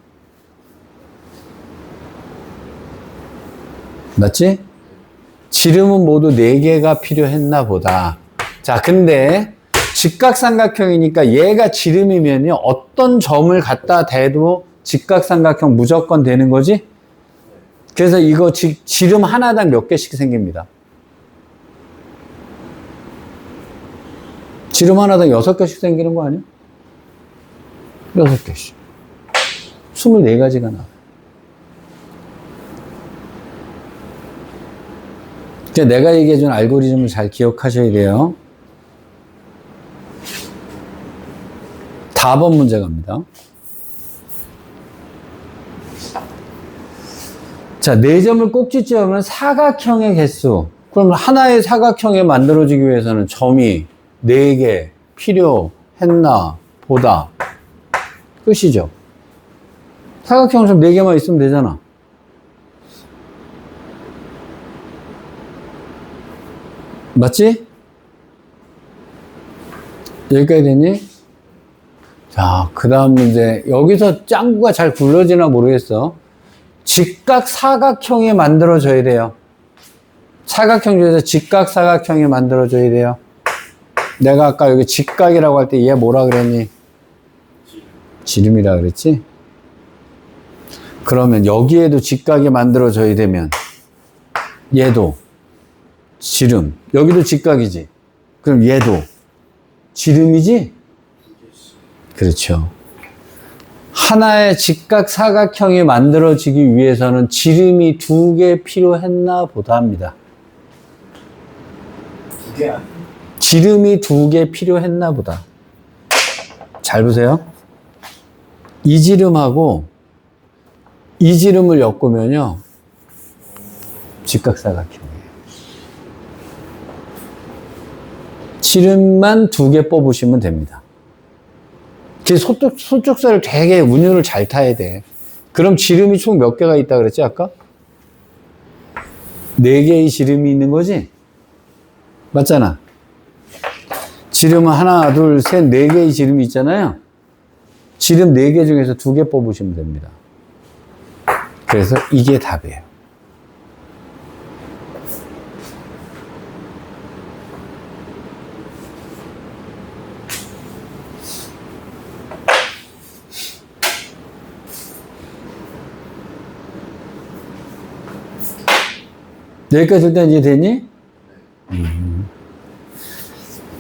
맞지? 지름은 모두 4개가 필요했나 보다. 자, 근데 직각삼각형이니까 얘가 지름이면요, 어떤 점을 갖다 대도 직각삼각형 무조건 되는 거지? 그래서 이거 지름 하나당 몇 개씩 생깁니다. 지름 하나당 6개씩 생기는 거 아니야? 6개씩. 24가지가 나와요. 내가 얘기해준 알고리즘을 잘 기억하셔야 돼요. 4번 문제 갑니다. 자, 4점을 꼭지점은 사각형의 개수. 그럼 하나의 사각형이 만들어지기 위해서는 점이 4개 필요했나 보다. 끝이죠. 사각형 점 4개만 있으면 되잖아. 맞지? 여기까지 됐니? 자, 그 다음 문제. 여기서 짱구가 잘 굴러지나 모르겠어. 직각 사각형이 만들어져야 돼요. 사각형 중에서 직각 사각형이 만들어져야 돼요. 내가 아까 여기 직각이라고 할 때 얘 뭐라 그랬니? 지름이라 그랬지? 그러면 여기에도 직각이 만들어져야 되면 얘도 지름. 여기도 직각이지. 그럼 얘도 지름이지? 그렇죠. 하나의 직각 사각형이 만들어지기 위해서는 지름이 2개 필요했나 보다 합니다. 2개 아니야? 지름이 2개 필요했나 보다. 잘 보세요. 이 지름하고 이 지름을 엮으면요, 직각사각형이에요. 지름만 2개 뽑으시면 됩니다. 소쪽사를 되게 운율을 잘 타야 돼. 그럼 지름이 총 몇 개가 있다 그랬지 아까? 4개의 지름이 있는 거지? 맞잖아. 지름은 하나, 둘, 셋, 4개의 지름이 있잖아요. 지름 4개 중에서 2개 뽑으시면 됩니다. 그래서 이게 답이에요. 여기까지 일단 이해됐니?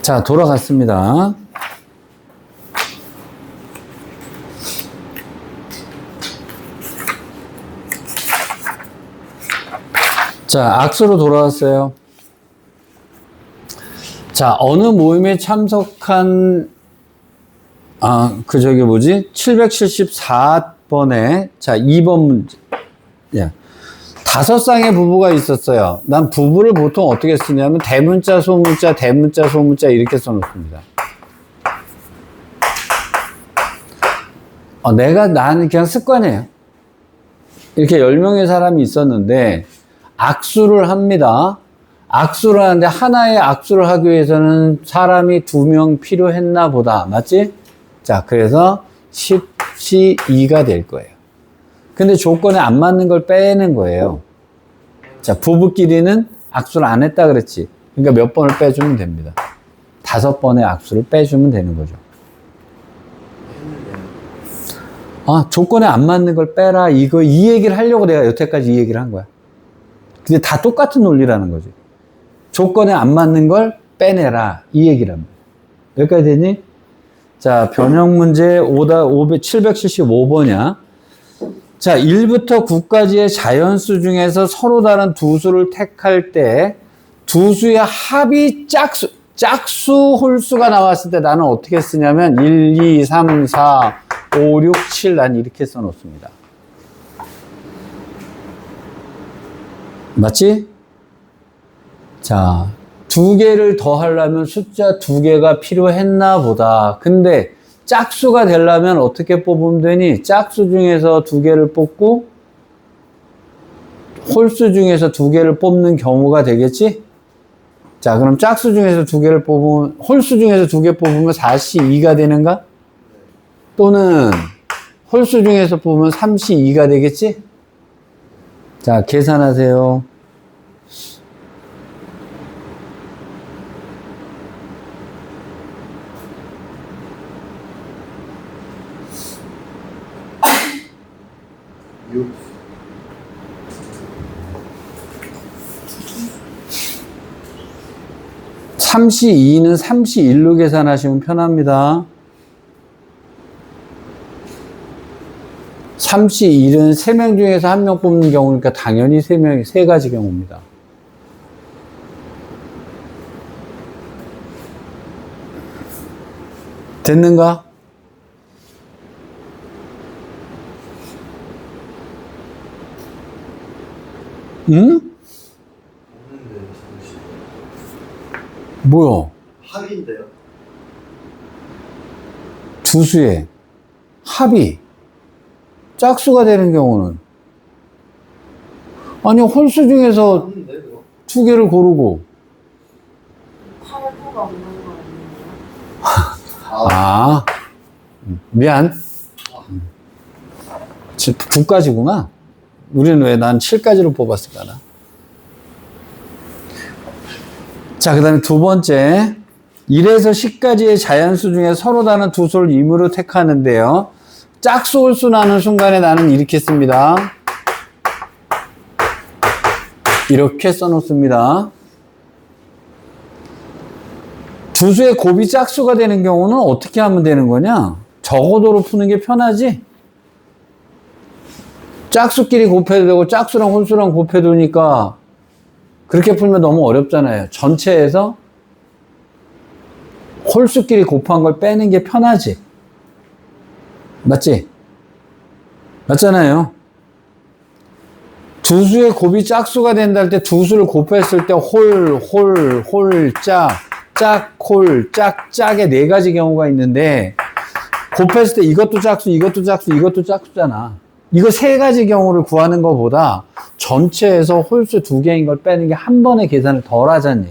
자, 돌아갔습니다. 자, 악수로 돌아왔어요. 자, 어느 모임에 참석한, 774번에, 자, 2번 문제. 예. 5쌍의 부부가 있었어요. 난 부부를 보통 어떻게 쓰냐면 대문자, 소문자, 대문자, 소문자 이렇게 써놓습니다. 나는 그냥 습관이에요. 이렇게 10명의 사람이 있었는데 악수를 합니다. 악수를 하는데 하나의 악수를 하기 위해서는 사람이 2명 필요했나 보다. 맞지? 자, 그래서 12가 될 거예요. 근데 조건에 안 맞는 걸 빼는 거예요. 자, 부부끼리는 악수를 안 했다 그랬지. 그러니까 몇 번을 빼주면 됩니다. 5번의 악수를 빼주면 되는 거죠. 아, 조건에 안 맞는 걸 빼라. 이 얘기를 하려고 내가 여태까지 이 얘기를 한 거야. 근데 다 똑같은 논리라는 거지. 조건에 안 맞는 걸 빼내라. 이 얘기란 말이야. 여기까지 되니? 자, 변형 문제 775번이야. 자, 1부터 9까지의 자연수 중에서 서로 다른 두 수를 택할 때 두 수의 합이 짝수 홀수가 나왔을 때 나는 어떻게 쓰냐면 1, 2, 3, 4, 5, 6, 7 난 이렇게 써놓습니다. 맞지? 자, 두 개를 더 하려면 숫자 두 개가 필요했나 보다. 근데 짝수가 되려면 어떻게 뽑으면 되니? 짝수 중에서 두 개를 뽑고 홀수 중에서 두 개를 뽑는 경우가 되겠지? 자, 그럼 짝수 중에서 두 개를 뽑으면, 홀수 중에서 두 개 뽑으면 4C2가 되는가? 또는 홀수 중에서 뽑으면 3C2가 되겠지? 자, 계산하세요. 육. 3C2는 3C1로 계산하시면 편합니다. 3C1은 3명 중에서 1명 뽑는 경우니까 당연히 3가지 경우입니다. 됐는가? 응? 없는데 잠시. 뭐야? 합인데요? 두 수의 합이 짝수가 되는 경우는 아니 홀수 중에서 없는데 그거? 두 개를 고르고 8호가 없는 거 아니에요? 아 미안 9까지구나 우리는 왜 난 7까지로 뽑았을까나 자 그 다음에 두 번째 1에서 10까지의 자연수 중에 서로 다른 두 수를 임의로 택하는데요 짝수 홀수 나는 순간에 나는 이렇게 씁니다 이렇게 써놓습니다 두 수의 곱이 짝수가 되는 경우는 어떻게 하면 되는 거냐 적어도로 푸는 게 편하지 짝수끼리 곱해도 되고 짝수랑 홀수랑 곱해두니까 그렇게 풀면 너무 어렵잖아요 전체에서 홀수끼리 곱한 걸 빼는 게 편하지 맞지? 맞잖아요 두 수의 곱이 짝수가 된다 할 때 두 수를 곱했을 때 홀, 짝, 홀, 짝의 네 가지 경우가 있는데 곱했을 때 이것도 짝수, 이것도 짝수, 이것도 짝수잖아 이거 세 가지 경우를 구하는 것보다 전체에서 홀수 두 개인 걸 빼는 게 한 번에 계산을 덜 하잖니.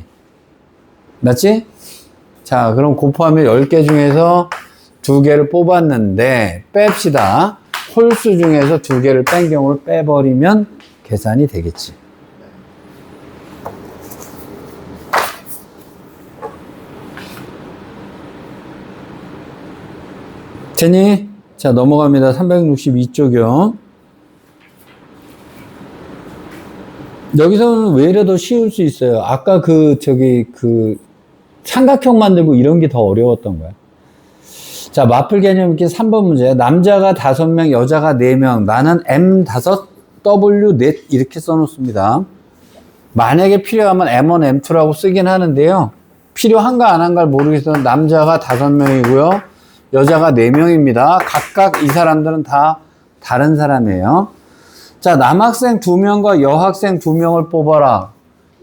맞지? 자, 그럼 곱하면 10개 중에서 두 개를 뽑았는데 뺍시다. 홀수 중에서 두 개를 뺀 경우를 빼버리면 계산이 되겠지. 되니? 자, 넘어갑니다. 362쪽이요. 여기서는 왜 이래 더 쉬울 수 있어요? 아까 삼각형 만들고 이런 게 더 어려웠던 거야. 자, 마플 개념 있게 3번 문제. 남자가 5명, 여자가 4명. 나는 M5, W 넷 이렇게 써놓습니다. 만약에 필요하면 M1, M2라고 쓰긴 하는데요. 필요한가 안 한가를 모르겠어요. 남자가 5명이고요. 여자가 4명입니다. 각각 이 사람들은 다 다른 사람이에요. 자, 남학생 2명과 여학생 2명을 뽑아라.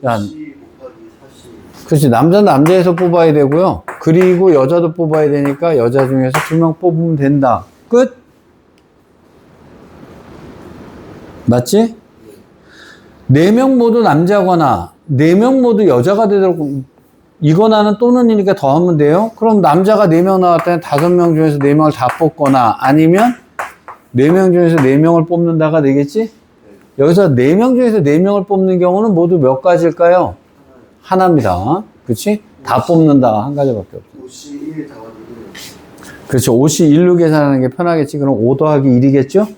야, C 곱하기 4C. 그렇지. 남자는 남자에서 뽑아야 되고요. 그리고 여자도 뽑아야 되니까 여자 중에서 2명 뽑으면 된다. 끝? 맞지? 4명 모두 남자거나 4명 모두 여자가 되도록 이거나는 또는이니까 더하면 돼요. 그럼 남자가 4명 나왔다면 5명 중에서 4명을 다 뽑거나 아니면 4명 중에서 4명을 뽑는다가 되겠지? 여기서 4명 중에서 4명을 뽑는 경우는 모두 몇 가지일까요? 하나입니다. 그치? 다 뽑는다. 한 가지밖에 없어. 5C1 다 가지고 그렇죠. 5시 1로 계산하는 게 편하겠지. 그럼 5 더하기 1이겠죠?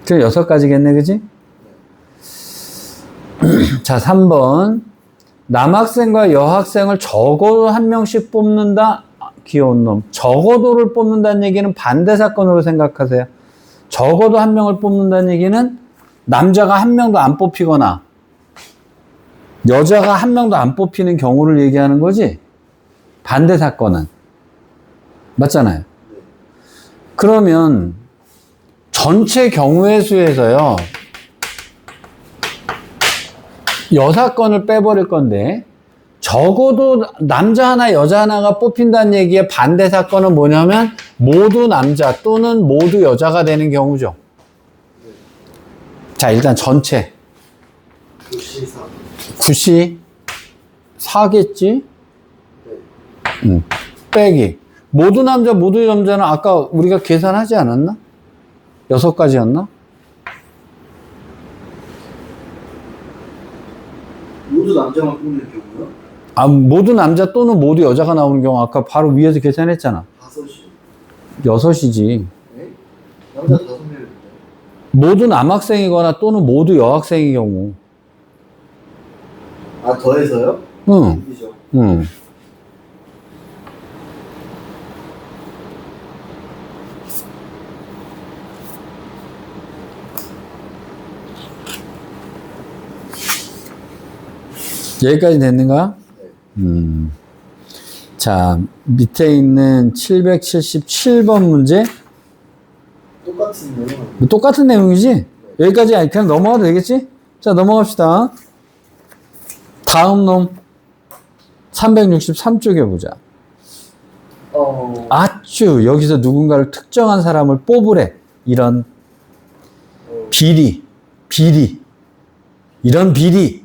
그럼 6가지겠네, 그지? 자, 3번. 남학생과 여학생을 적어도 한 명씩 뽑는다. 귀여운 놈. 적어도를 뽑는다는 얘기는 반대 사건으로 생각하세요. 적어도 한 명을 뽑는다는 얘기는 남자가 한 명도 안 뽑히거나 여자가 한 명도 안 뽑히는 경우를 얘기하는 거지. 반대 사건은. 맞잖아요. 그러면 전체 경우의 수에서요. 6건을 빼버릴 건데 적어도 남자 하나 여자 하나가 뽑힌다는 얘기의 반대 사건은 뭐냐면 모두 남자 또는 모두 여자가 되는 경우죠. 자, 일단 전체 94. 94겠지? 빼기 모두 남자 모두 여자는 아까 우리가 계산하지 않았나? 6가지였나? 모두 남자만 뽑는 경우요? 아, 모두 남자 또는 모두 여자가 나오는 경우 아까 바로 위에서 계산했잖아. 5시. 6이지. 네? 남자 5명인데. 모두 남학생이거나 또는 모두 여학생의 경우. 아, 더해서요? 응, 이죠. 응. 여기까지 됐는가? 네. 자, 밑에 있는 777번 문제. 똑같은 내용은 똑같은 내용이지? 여기까지 그냥 넘어가도 되겠지? 자, 넘어갑시다. 다음 놈. 363쪽에 보자. 아쭈, 여기서 누군가를 특정한 사람을 뽑으래. 이런 비리. 이런 비리.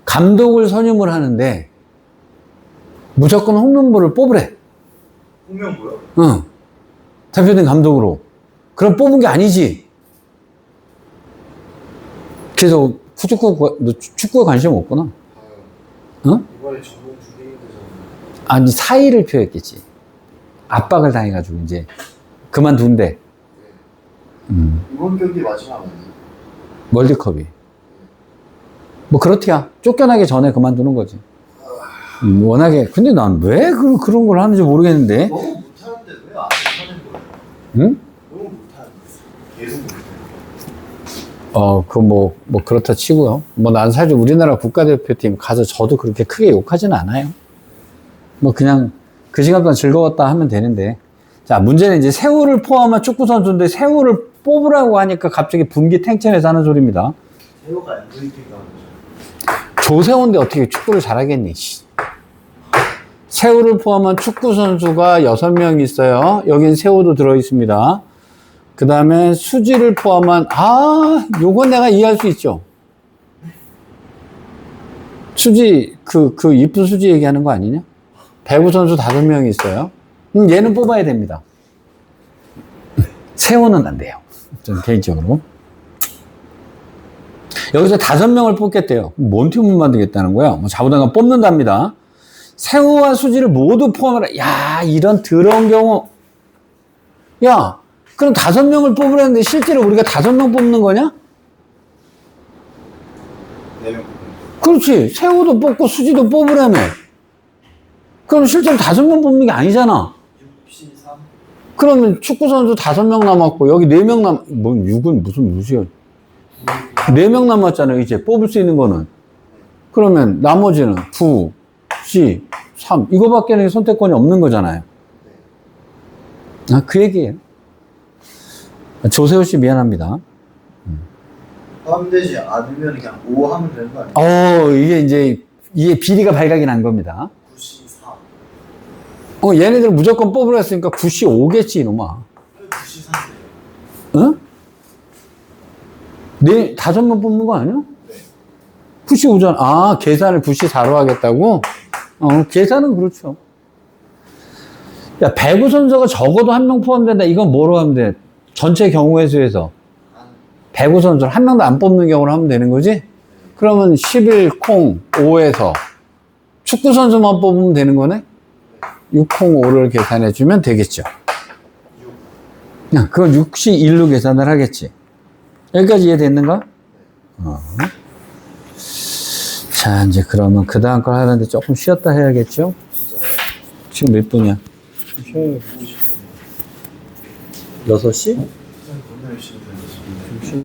감독을 선임을 하는데 무조건 홍명보를 뽑으래. 홍명보요? 응. 대표팀 감독으로. 그럼 뽑은 게 아니지. 그래서 너 축구에 관심 없구나. 응? 이번에 전공 중개인대잖아요. 아니, 사의를 표했겠지. 압박을 당해가지고 이제 그만둔대. 이번 경기 마지막 아니에요? 월드컵이. 뭐 그렇대야. 쫓겨나기 전에 그만두는 거지. 워낙에. 근데 난 왜 그런 걸 하는지 모르겠는데. 너무 못하는데 왜 안 하는 거예요? 응? 너무 못하는데 계속 못해요. 뭐 그렇다 치고요. 뭐 난 사실 우리나라 국가대표팀 가서 저도 그렇게 크게 욕하진 않아요. 뭐 그냥 그 시간 동안 즐거웠다 하면 되는데. 자, 문제는 이제 세우를 포함한 축구선수인데 세우를 뽑으라고 하니까 갑자기 분기탱천해서 하는 소리입니다. 세호가 MVP가 아니죠. 조세호인데 어떻게 축구를 잘하겠니? 세우를 포함한 축구선수가 6명 있어요. 여긴 세우도 들어있습니다. 그 다음에 수지를 포함한, 요건 내가 이해할 수 있죠. 수지, 이쁜 수지 얘기하는 거 아니냐? 배구 선수 5명이 있어요. 얘는 뽑아야 됩니다. 세우는 안 돼요. 전 개인적으로. 여기서 5명을 뽑겠대요. 뭔 팀을 만들겠다는 거야? 뭐 자부당가 뽑는답니다. 세우와 수지를 모두 포함하라. 야, 이런 더러운 경우. 야, 그럼 5명을 뽑으라는데 실제로 우리가 5명 뽑는 거냐? 4명. 그렇지. 세우도 뽑고 수지도 뽑으라며. 그럼 실제로 5명 뽑는 게 아니잖아. 63. 그러면 축구선수 5명 남았고, 여기 4명 뭐, 6은 무슨 무시야. 4명 남았잖아요, 이제. 뽑을 수 있는 거는. 그러면 나머지는 9, 10, 3. 이거밖에는 선택권이 없는 거잖아요. 그 얘기예요. 조세호 씨 미안합니다. 포함되지 않으면 그냥 5 하면 되는 거 아니에요? 이게 비리가 발각이 난 겁니다. 94. 얘네들 무조건 뽑으라 했으니까 95겠지, 이놈아. 94세요. 응? 5명 뽑는 거 아니야? 네. 95잖아. 계산을 94로 하겠다고? 계산은 그렇죠. 야, 배구 선수가 적어도 1명 포함된다. 이건 뭐로 하면 돼? 전체 경우의 수에서. 배구 선수를 1명도 안 뽑는 경우로 하면 되는 거지? 그러면 11, 5에서 축구 선수만 뽑으면 되는 거네? 605를 계산해 주면 되겠죠. 6. 그건 6시 1로 계산을 하겠지. 여기까지 이해됐는가? 자, 이제 그러면 그 다음 걸 하는데 조금 쉬었다 해야겠죠? 지금 몇 분이야? 쉬어요. 6시? 오늘 열심히 되는